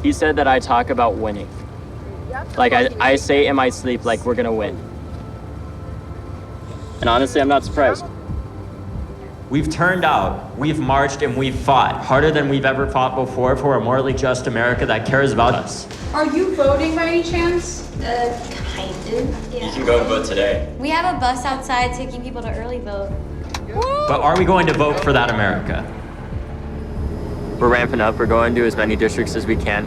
He said that I talk about winning. Like I say in my sleep, like we're gonna win. And honestly, I'm not surprised. We've turned out, we've marched, and we've fought harder than we've ever fought before for a morally just America that cares about us. Are you voting by any chance? Kind of, yeah. You can go vote today. We have a bus outside taking people to early vote. But are we going to vote for that America? We're ramping up. We're going to as many districts as we can.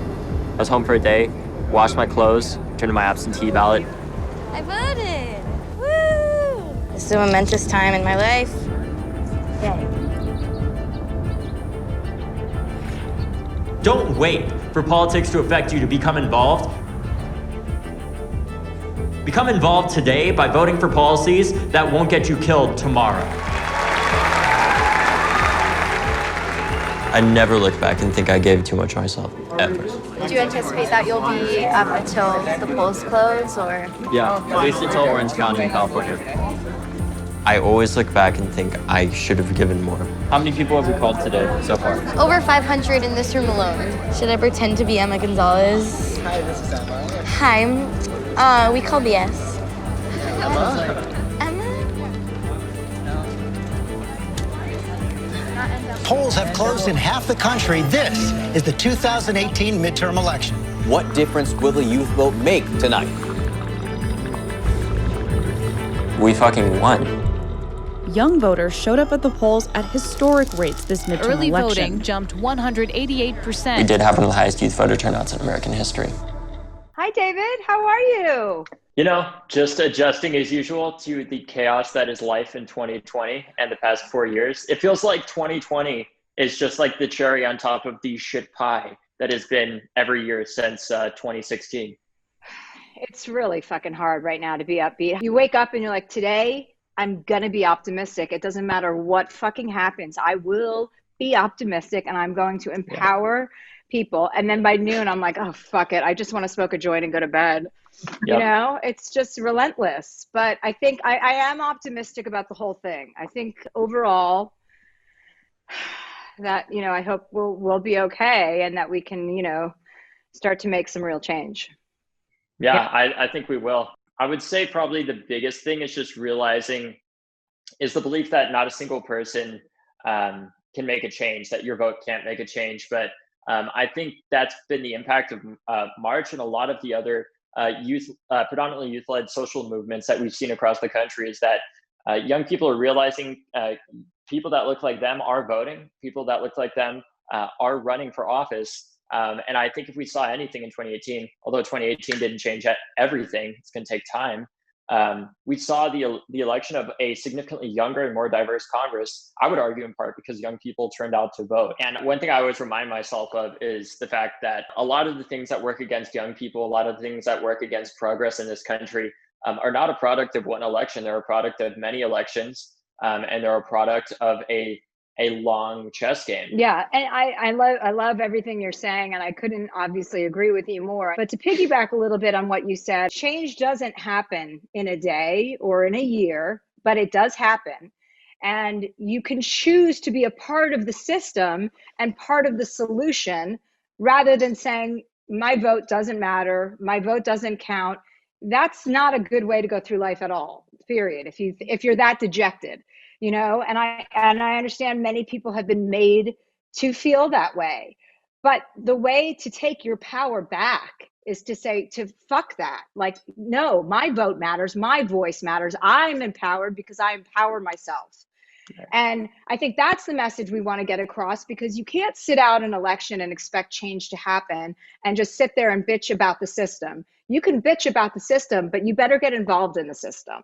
I was home for a day, washed my clothes, turned in my absentee ballot. I voted! Woo! This is a momentous time in my life. Yay. Don't wait for politics to affect you to become involved. Become involved today by voting for policies that won't get you killed tomorrow. I never look back and think I gave too much of myself, ever. Do you anticipate that you'll be up until the polls close, or? Yeah, at least until Orange County in California. I always look back and think I should have given more. How many people have we called today so far? Over 500 in this room alone. Should I pretend to be Emma Gonzalez? Hi, this is Emma. Hi, we call BS. Emma? Polls have closed in half the country. This is the 2018 midterm election. What difference will the youth vote make tonight? We fucking won. Young voters showed up at the polls at historic rates this midterm Early election. voting jumped 188%. We did have one of the highest youth voter turnouts in American history. Hi, David. How are you? You know, just adjusting as usual to the chaos that is life in 2020 and the past 4 years. It feels like 2020 is just like the cherry on top of the shit pie that has been every year since 2016. It's really fucking hard right now to be upbeat. You wake up and you're like, today I'm going to be optimistic. It doesn't matter what fucking happens. I will be optimistic and I'm going to empower people. And then by noon, I'm like, oh, fuck it. I just want to smoke a joint and go to bed. Yep. You know, it's just relentless. But I think I am optimistic about the whole thing. I think overall that, you know, I hope we'll be okay and that we can, you know, start to make some real change. Yeah. I think we will. I would say probably the biggest thing is just realizing is the belief that not a single person can make a change, that your vote can't make a change. But I think that's been the impact of March and a lot of the other predominantly youth-led social movements that we've seen across the country is that young people are realizing people that look like them are voting, people that look like them are running for office. And I think if we saw anything in 2018, although 2018 didn't change everything, it's going to take time. We saw the election of a significantly younger and more diverse Congress, I would argue in part because young people turned out to vote. And one thing I always remind myself of is the fact that a lot of the things that work against young people, a lot of the things that work against progress in this country are not a product of one election. They're a product of many elections, and they're a product of a long chess game. Yeah, and I love everything you're saying, and I couldn't obviously agree with you more. But to piggyback a little bit on what you said, change doesn't happen in a day or in a year, but it does happen. And you can choose to be a part of the system and part of the solution rather than saying, my vote doesn't matter, my vote doesn't count. That's not a good way to go through life at all, period, if you're that dejected. You know, and I understand many people have been made to feel that way. But the way to take your power back is to say, to fuck that. Like, no, my vote matters. My voice matters. I'm empowered because I empower myself. Right. And I think that's the message we want to get across, because you can't sit out an election and expect change to happen and just sit there and bitch about the system. You can bitch about the system, but you better get involved in the system.